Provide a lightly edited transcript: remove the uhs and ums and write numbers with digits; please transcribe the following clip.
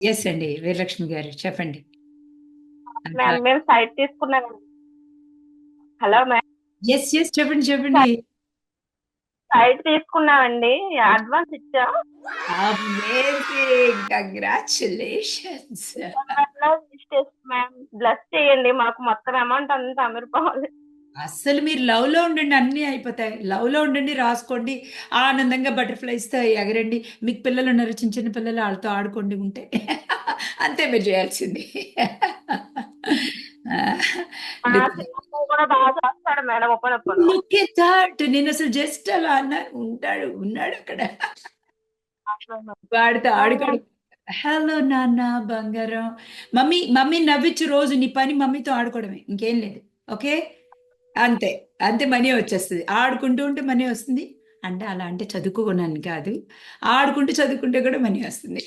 Yes అండి. వీరలక్ష్మి గారు చెప్పండి. అంతా మ్యామ్ మేము సైట్ తీసుకున్నామండి. Hello ma'am. ఎస్. ఎస్. చెప్పండి. చెప్పండి. సైట్ తీసుకున్నామండి. అడ్వాన్స్ ఇచ్చాం. అమేజింగ్. కంగ్రాచ్యులేషన్స్. మ్యామ్ బ్లెస్ చేయండి. మాకు మొత్తం అమౌంట్ అంతా అమరిపోవాలి. అస్సలు మీరు లవ్‌లో ఉండండి. అన్నీ అయిపోతాయి. లవ్‌లో ఉండండి, రాసుకోండి. ఆనందంగా బటర్‌ఫ్లైస్‌తో ఎగరండి. మీకు పిల్లలున్నారు. చిన్న చిన్న పిల్లలు ఆళ్ళతో ఆడుకోండి ఉంటే. అంతే మీరు చేయాల్సింది. ఆ! మా లుక్ చిన్న అబ్బాయి కూడా బాగా చేస్తాడు మేడం ఉప్పలప్పులు. Look at that. నేనసలు జస్ట్ అలా అన్నాను. ఉన్నాడక్కడ. వాడితో ఆడుకోడు. హలో నాన్న బంగారం. మమ్మీ నవ్వించు రోజు. నీ పని మమ్మీతో ఆడుకోవడమే. ఇంకేం లేదు. ఓకే. అంతే. అంతే మనీ వచ్చేస్తది. ఆడుకుంటూ ఉంటే మనీ వస్తుంది. అంటే అలా అంటే చదువుకోనని కాదు. ఆడుకుంటూ చదువుకుంటే కూడా మనీ వస్తుంది.